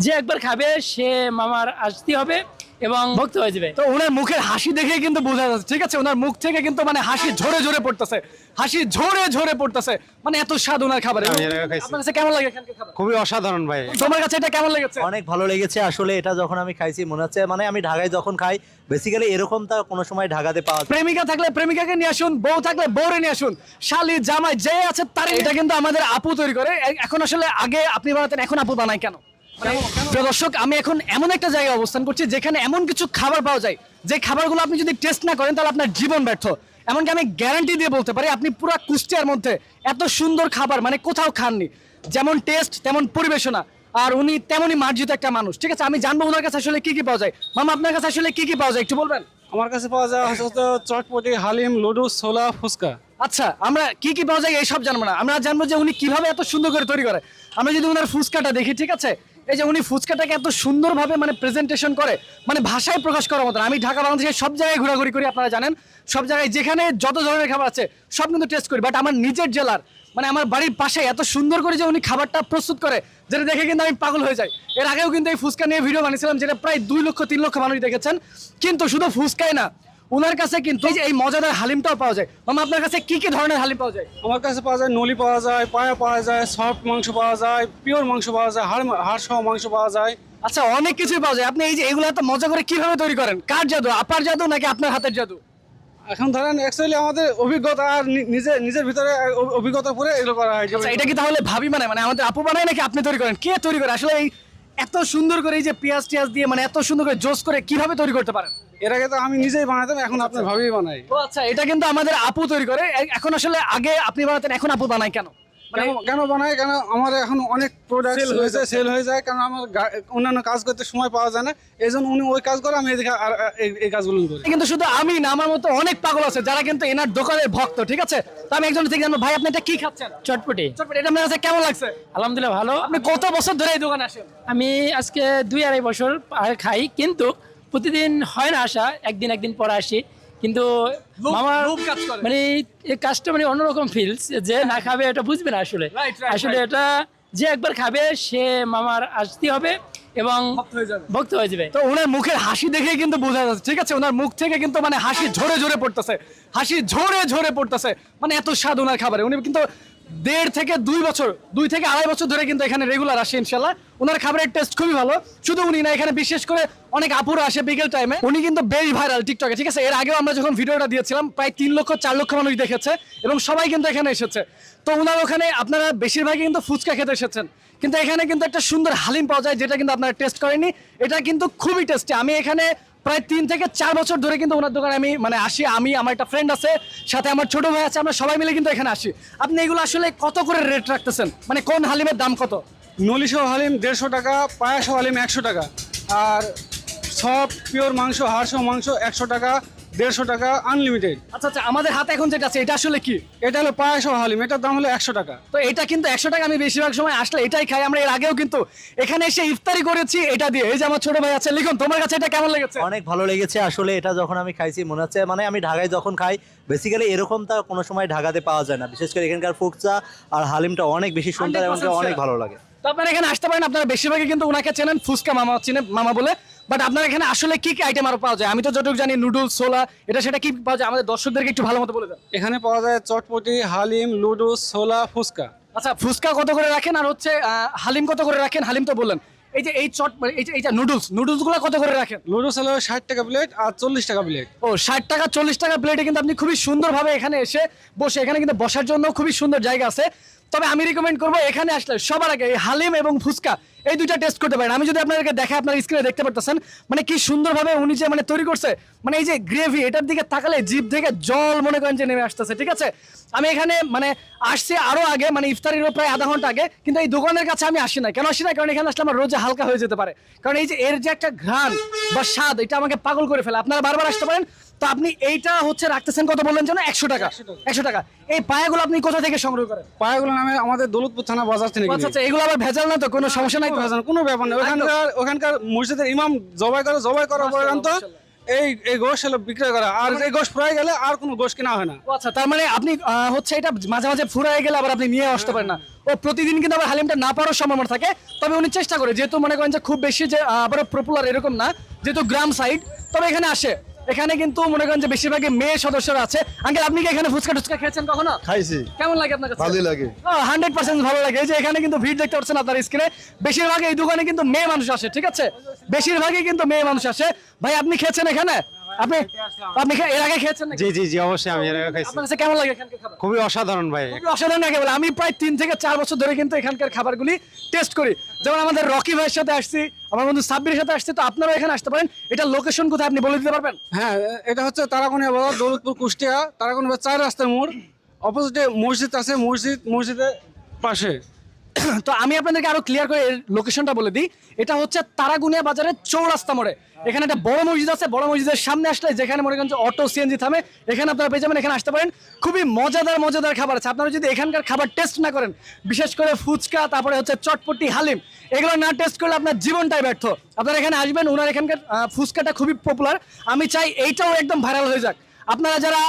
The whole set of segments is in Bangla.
যে একবার খাবে সে মামার আসতে হবে এবং ভক্ত হয়ে যাবে। তো ওনার মুখের হাসি দেখে কিন্তু বোঝা যাচ্ছে, ঠিক আছে, ওনার মুখ থেকে কিন্তু মানে হাসি ঝরে ঝরে পড়তেছে, হাসি ঝরে ঝরে পড়তেছে, মানে এত স্বাদ ওনার খাবারে। আমি এর আগে খাইছি। আপনার কাছে কেমন লাগে এখানকার খাবার? খুবই অসাধারণ ভাই। তোমার কাছে এটা কেমন লেগেছে? অনেক ভালো লেগেছে আসলে। এটা যখন আমি খাইছি মনে হচ্ছে মানে আমি ঢাকায় যখন খাই বেসিক্যালি এরকমটা কোনো সময় ঢাকাতে পাওয়া যায় না। প্রেমিকা থাকলে প্রেমিকাকে নিয়ে আসুন, বউ থাকলে বউরে নিয়ে আসুন, শালি জামাই যে আছে তার। এটা কিন্তু আমাদের আপু তৈরি করে। এখন আসলে আগে আপনি বানাতেন, এখন আপু বানায় কেন? প্রিয় দর্শক, আমি এখন এমন একটা জায়গায় অবস্থান করছি যেখানে এমন কিছু খাবার পাওয়া যায় যে খাবারগুলো আপনি যদি টেস্ট না করেন তাহলে আপনার জীবন ব্যর্থ। এমনকি আমি গ্যারান্টি দিয়ে বলতে পারি আপনি পুরো কুষ্টিয়ার মধ্যে এত সুন্দর খাবার মানে কোথাও খাননি। যেমন টেস্ট তেমন পরিবেশনা, আর উনি তেমনই মার্জিত একটা মানুষ। ঠিক আছে, আমি জানবো ওনার কাছে আসলে কি কি পাওয়া যায়। মামা, আপনার কাছে আসলে কি কি পাওয়া যায় একটু বলবেন? আমার কাছে পাওয়া যায় হচ্ছে চটপটি, হালিম, লুডু, ছোলা, ফুচকা। আচ্ছা, আমরা কি কি পাওয়া যায় এইসব জানবো না, আমরা জানবো যে উনি কিভাবে এত সুন্দর করে তৈরি করে। আমরা যদি ওনার ফুচকাটা দেখি, ঠিক আছে, এই যে উনি ফুচকাটাকে এত সুন্দরভাবে মানে প্রেজেন্টেশন করে, মানে ভাষায় প্রকাশ করার মতন। আমি ঢাকা বাংলাদেশের সব জায়গায় ঘোরাঘুরি করি, আপনারা জানেন, সব জায়গায় যেখানে যত ধরনের খাবার আছে সব কিন্তু টেস্ট করি, বাট আমার নিজের জেলার মানে আমার বাড়ির পাশে এত সুন্দর করে যে উনি খাবারটা প্রস্তুত করে, যেটা দেখে কিন্তু আমি পাগল হয়ে যাই। এর আগেও কিন্তু এই ফুচকা নিয়ে ভিডিও বানিয়েছিলাম, যেটা প্রায় 2 লক্ষ 3 লক্ষ মানুষ দেখেছেন। কিন্তু শুধু ফুচকাই না, ওনার কাছে কিন্তু এই মজাদার হালিমটাও পাওয়া যায়। মামা, আপনার কাছে কি কি ধরনের হালিম পাওয়া যায়? আমার কাছে পাওয়া যায় নলি পাওয়া যায়, পায়া পাওয়া যায়, সফট মাংস পাওয়া যায়, পিওর মাংস পাওয়া যায়, হাড় সহ মাংস পাওয়া যায়। আচ্ছা, অনেক কিছুই পাওয়া যায়। আপনি এই যে এগুলো এত মজা করে কিভাবে তৈরি করেন? কার জাদু, আপার জাদু নাকি আপনার হাতের জাদু? এখন ধরেন অ্যাকচুয়ালি আমাদের অভিজ্ঞতা আর নিজের ভিতরে অভিজ্ঞতা করে এগুলো করা হয়। আচ্ছা, এটা কি তাহলে ভাবি বানায়, মানে আমাদের আপু বানায় নাকি আপনি তৈরি করেন? কে তৈরি করে আসলে এই এত সুন্দর করে এই যে পেঁয়াজ টিয়াজ দিয়ে মানে এত সুন্দর করে জোস করে কিভাবে তৈরি করতে পারেন? এর আগে তো আমি নিজেই বানাতাম, এখন আপনার ভাবেই বানাই। ও আচ্ছা, এটা কিন্তু আমাদের আপু তৈরি করে। এখন আসলে আগে আপনি বানাতেন, এখন আপু বানায় কেন? মানে কেন বানাই? কেন আমার এখন অনেক প্রোডাক্ট হয়েছে, সেল হয়ে যায়, কারণ আমার অন্যান্য কাজ করতে সময় পাওয়া যায় না। এই জন্য উনি ওই কাজ করে, আমি এদিকে আর এই কাজগুলো করি। কিন্তু শুধু আমি না, আমার মতো অনেক পাগল আছে যারা কিন্তু এনার দোকানের ভক্ত। ঠিক আছে, তো আমি একজন থেকে জানবো, ভাই আপনি এটা কি খাচ্ছেন? চটপটি। চটপটি, এটা আপনার কাছে কেমন লাগছে? আলহামদুলিল্লাহ ভালো। আপনি কত বছর ধরে এই দোকানে আসেন? আমি আজকে 2-2.5 বছর খাই, কিন্তু প্রতিদিন হয় না আসা, একদিন পর আসি। কিন্তু মামার লোভ কাজ করে। মানে এই কাজটা মানে অন্যরকম ফিলস, যে না খাবে এটা বুঝবে না আসলে। Right, আসলে right. এটা যে একবার খাবে সে মামার আসতে হবে এবং ভক্ত হয়ে যাবে। ভক্ত হয়ে যাবে। তো ওনার মুখের হাসি দেখে কিন্তু বোঝা যাচ্ছে, ঠিক আছে, ওনার মুখ থেকে কিন্তু মানে হাসি ঝরে ঝরে পড়তেছে, হাসি ঝরে ঝরে পড়তেছে, মানে এত স্বাদ ওনার খাবারে। উনি কিন্তু 1.5 থেকে 2 বছর, 2 থেকে 2.5 বছর ধরে কিন্তু এখানে রেগুলার আসে ইনশাল্লাহ। ওনার খাবারের টেস্ট খুবই ভালো। শুধু উনি না, এখানে বিশেষ করে অনেক আপুরা আসে বিকেল টাইমে। উনি কিন্তু বেশ ভাইরাল টিকটকে, ঠিক আছে। এর আগেও আমরা যখন ভিডিওটা দিয়েছিলাম প্রায় 3 লক্ষ 4 লক্ষ মানুষ দেখেছে এবং সবাই কিন্তু এখানে এসেছে। তো ওনার ওখানে আপনারা বেশিরভাগই কিন্তু ফুচকা খেতে এসেছেন, কিন্তু এখানে কিন্তু একটা সুন্দর হালিম পাওয়া যায় যেটা কিন্তু আপনারা টেস্ট করেননি। এটা কিন্তু খুবই টেস্টি। আমি এখানে প্রায় 3 থেকে 4 বছর ধরে কিন্তু ওনার দোকানে আমি মানে আসি। আমি, আমার একটা ফ্রেন্ড আছে, সাথে আমার ছোট ভাই আছে, আমরা সবাই মিলে কিন্তু এখানে আসি। আপনি এগুলো আসলে কত করে রেট রাখতেছেন, মানে কোন হালিমের দাম কত? নলি সহ হালিম 150 টাকা, পায়া সহ হালিম 100 টাকা, আর সব পিওর মাংস, হাড় সহ মাংস 100 টাকা, 150 টাকা আনলিমিটেড। আচ্ছা আচ্ছা, আমাদের হাতে এখন যেটা আছে এটা আসলে কি? এটা হলো পায়া সহ হালিম, এটার দাম হলো 100 টাকা। তো এটা কিন্তু 100 টাকা। আমি বেশিরভাগ সময় আসলে এটাই খাই। আমরা এর আগেও কিন্তু এখানে এসে ইফতারি করেছি এটা দিয়ে। এই যে আমার ছোট ভাই আছে, লিখুন তোমার কাছে এটা কেমন লেগেছে? অনেক ভালো লেগেছে আসলে। এটা যখন আমি খাইছি মনে হচ্ছে মানে আমি ঢাকায় যখন খাই বেসিক্যালি এরকমটা কোনো সময় ঢাকাতে পাওয়া যায় না। বিশেষ করে এখানকার ফুচকা আর হালিমটা অনেক বেশি সুন্দর এবং 100% অনেক ভালো লাগে। তো আপনারা এখানে আসতে পারেন। আপনারা বেশিরভাগই কিন্তু ওনাকে চেনেন, ফুচকা মামা চিনেন মামা বলে। বাট আপনারা এখানে আসলে কি কি আইটেম আরো পাওয়া যায়? আমি তো যতটুকু জানি নুডলস, ছোলা, এটা সেটা কি পাওয়া যায় আমাদের দর্শকদেরকে একটু ভালো মতো বলে দেন। এখানে পাওয়া যায় চটপটি, হালিম, লুডু, ছোলা, ফুচকা। আচ্ছা, ফুচকা কত করে রাখেন আর হচ্ছে হালিম কত করে রাখেন? হালিম তো বললেন। এই যে এই চট, এই যে নুডলস গুলো কত করে রাখেন? লুডু হলো 60 টাকা প্লেট আর 40 টাকা প্লেট। ও 60 টাকা 40 টাকা প্লেটে কিন্তু আপনি খুবই সুন্দরভাবে এখানে এসে বসে, এখানে কিন্তু বসার জন্য খুবই সুন্দর জায়গা আছে। তবে আমি রিকমেন্ড করবো এখানে আসলে সবার আগে এই হালিম এবং ফুচকা এই দুইটা টেস্ট করতে পারেন। আমি যদি আপনাদেরকে দেখাই, আপনার স্ক্রিনে দেখতে পারতেছেন মানে কি সুন্দরভাবে উনি যে মানে তৈরি করছে, মানে এই যে গ্রেভি, এটার দিকে তাকালে জিভ থেকে জল মনে করেন যে নেমে আসতেছে। ঠিক আছে, আমি এখানে মানে আসছি আরো আগে, মানে ইফতারিরও প্রায় আধা ঘন্টা আগে, কিন্তু এই দোকানের কাছে আমি আসি না। কেন আসি না? কারণ এখানে আসলে আমার রোজে হালকা হয়ে যেতে পারে। কারণ এই যে এর যে একটা ঘ্রাণ বা স্বাদ, এটা আমাকে পাগল করে ফেলে। আপনারা বারবার আসতে পারেন। তো আপনি এইটা হচ্ছে রাখতেছেন কত বললেন যেন? 100 টাকা। 100 টাকা। এই পায়াগুলো আপনি কোথা থেকে সংগ্রহ করেন? পায়াগুলো নামে আমাদের দৌলতপুর থানা বাজার থেকে আচ্ছা আচ্ছা, এগুলো আবার ভেজাল না তো? কোনো সমস্যা নাই তো? কোনো ব্যাপার নেই। ওখানকার মসজিদের ইমাম জবাই করার পরে তো এই গোশ হলো বিক্রয় করা, আর এই গোশ ফুরাই গেলে আর কোনো গোশ কেনা হয় না। ও আচ্ছা, তার মানে আপনি হচ্ছে এটা মাঝে মাঝে ফুরায় গেলে আবার আপনি নিয়ে আসতে পারেন না। ও প্রতিদিন কিন্তু আবার হালিমটা না পাওয়ার সম্ভাবনা থাকে, তবে উনি চেষ্টা করে, যেহেতু মনে করেন যে খুব বেশি যে আবার পপুলার এরকম না, যেহেতু গ্রাম সাইড, তবে এখানে আসে। এখানে কিন্তু মনে করেন যে বেশিরভাগই মেয়ে সদস্যরা আছে। আঙ্কেল, আপনি কি এখানে ফুচকা টুচকা খেয়েছেন কখনো? খাইছি, কেমন লাগে আপনার কাছে? ভালোই লাগে। 100% ভালো লাগে। এই যে এখানে কিন্তু ভিড় দেখতে পাচ্ছেন আপনার স্ক্রিনে, বেশিরভাগ এই দোকানে কিন্তু মেয়ে মানুষ আসে, ঠিক আছে? বেশিরভাগই কিন্তু মেয়ে মানুষ আসে। ভাই, আপনি খেয়েছেন এখানে? আপনি আপনি এর আগে খেয়েছেন নাকি? জি জি জি, অবশ্যই আমি এর আগে খাইছি। আপনার কাছে কেমন লাগে এখানকার খাবার? খুবই অসাধারণ ভাই। খুবই অসাধারণ লাগে বলে। আমি প্রায় 3 থেকে 4 বছর ধরে কিন্তু এখানকার খাবারগুলি টেস্ট করি। যেমন আমাদের রকি ভাইয়ের সাথে আসছি, আমার বন্ধু সাব্বিরের সাথে আসছি, তো আপনারাও এখানে আসতে পারেন। এটা লোকেশন কোথায় আপনি বলে দিতে পারবেন? হ্যাঁ, এটা হচ্ছে তারাকুনিয়া বাজার, দৌলতপুর, কুষ্টিয়া। তারাকুনিয়া 4 রাস্তার মোড়, অপোজিটে মসজিদ আছে, মসজিদের পাশে। তো আমি আপনাদেরকে আরো ক্লিয়ার করে লোকেশনটা বলে দিই। এটা হচ্ছে তারাগুনিয়া বাজারের চৌরাস্তা মোড়ে। এখানে একটা বড় মসজিদ আছে, বড় মসজিদের সামনে আসলে যেখানে মনে করেন যে অটো সিএনজি থামে, এখানে আপনারা পেয়ে যাবেন। এখানে আসতে পারেন। খুবই মজাদার খাবার আছে। আপনারা যদি এখানকার খাবার টেস্ট না করেন, বিশেষ করে ফুচকা, তারপরে হচ্ছে চটপটি, হালিম, এগুলো না টেস্ট করলে আপনার জীবনটাই ব্যর্থ। আপনারা এখানে আসবেন, ওনার এখানকার ফুচকাটা খুবই পপুলার। আমি চাই এইটাও একদম ভাইরাল হয়ে যাক। আপনারা যারা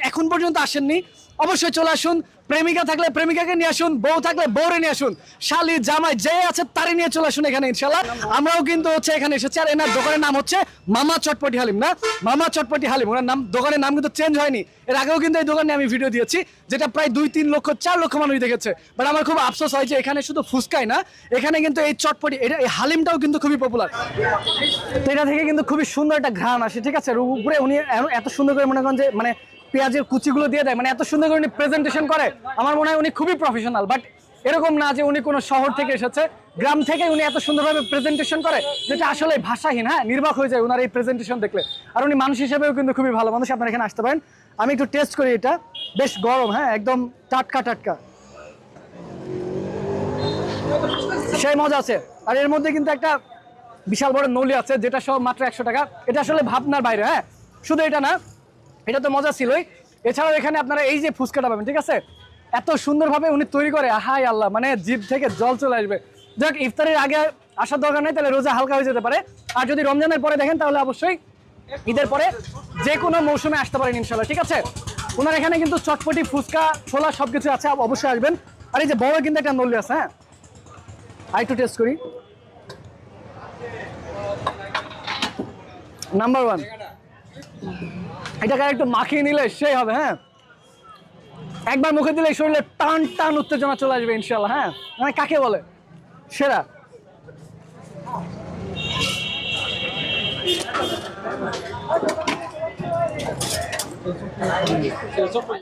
এখন পর্যন্ত আসেননি, অবশ্যই চলে আসুন। প্রেমিকা থাকলে প্রেমিকাকে নিয়ে আসুন, বউ থাকলে বউরে নিয়ে আসুন, শালি জামাই যে আছে তারে নিয়ে চলে আসুন এখানে ইনশাল্লাহ। আমরাও কিন্তু হচ্ছে এখানে এসেছি। আর এনার দোকানের নাম হচ্ছে মামা চটপটি হালিম, না মামা চটপটি হালিম। ওনার নাম, দোকানের নাম কিন্তু চেঞ্জ হয়নি। এর আগেও কিন্তু এই দোকানে আমি ভিডিও দিয়েছি, যেটা প্রায় 2-3 লক্ষ 4 লক্ষ মানুষ দেখেছে। বাট আমার খুব আফসোস হয় যে এখানে শুধু ফুচকাই না, এখানে কিন্তু এই চটপটি, এই হালিমটাও কিন্তু খুবই পপুলার। তো এটা থেকে কিন্তু খুবই সুন্দর একটা ঘ্রাণ আসে, ঠিক আছে? উপরে উনি এত সুন্দর করে মনে করেন যে মানে পেঁয়াজের কুচিগুলো দিয়ে দেয়, মানে এত সুন্দর করে উনি প্রেজেন্টেশন করে। আমার মনে হয় উনি খুবই প্রফেশনাল। বাট এরকম না যে উনি কোনো শহর থেকে এসেছে, গ্রাম থেকে উনি এত সুন্দরভাবে প্রেজেন্টেশন করে, যেটা আসলে ভাষাহীন। হ্যাঁ, নির্বাক হয়ে যায় ওনার এই প্রেজেন্টেশন দেখলে। আর উনি মানুষ হিসেবেও কিন্তু খুবই ভালো মানুষ। আপনারা এখানে আসতে পারেন। আমি একটু টেস্ট করি। এটা বেশ গরম, হ্যাঁ, একদম টাটকা, সেই মজা আছে। আর এর মধ্যে কিন্তু একটা বিশাল বড় নলি আছে, যেটা সব মাত্র 100 টাকা। এটা আসলে ভাবনার বাইরে। হ্যাঁ, শুধু এটা না, এটা তো মজা ছিলই। এছাড়াও এখানে আপনারা এই যে ফুচকাটা পাবেন, ঠিক আছে? এত সুন্দরভাবে উনি তৈরি করে, হাই আল্লাহ, মানে জিভ থেকে জল চলে আসবে। যাক, ইফতারের আগে আসার দরকার নেই, তাহলে রোজা হালকা হয়ে যেতে পারে। আর যদি রমজানের পরে দেখেন, তাহলে অবশ্যই ঈদের পরে যে কোনো মৌসুমে আসতে পারেন ইনশাল্লাহ, ঠিক আছে? ওনার এখানে কিন্তু চটপটি, ফুচকা, ছোলা সবকিছু আছে, অবশ্যই আসবেন। আর এই যে বড় কিন্তু একটা নলি আছে। হ্যাঁ, আর একটু টেস্ট করি। নাম্বার 1, এটাকে একটু মাখিয়ে নিলে সেই হবে। হ্যাঁ, একবার মুখে দিলে শরীরে টান উত্তেজনা চলে আসবে ইনশাল্লাহ। হ্যাঁ, মানে কাকে বলে সেরা।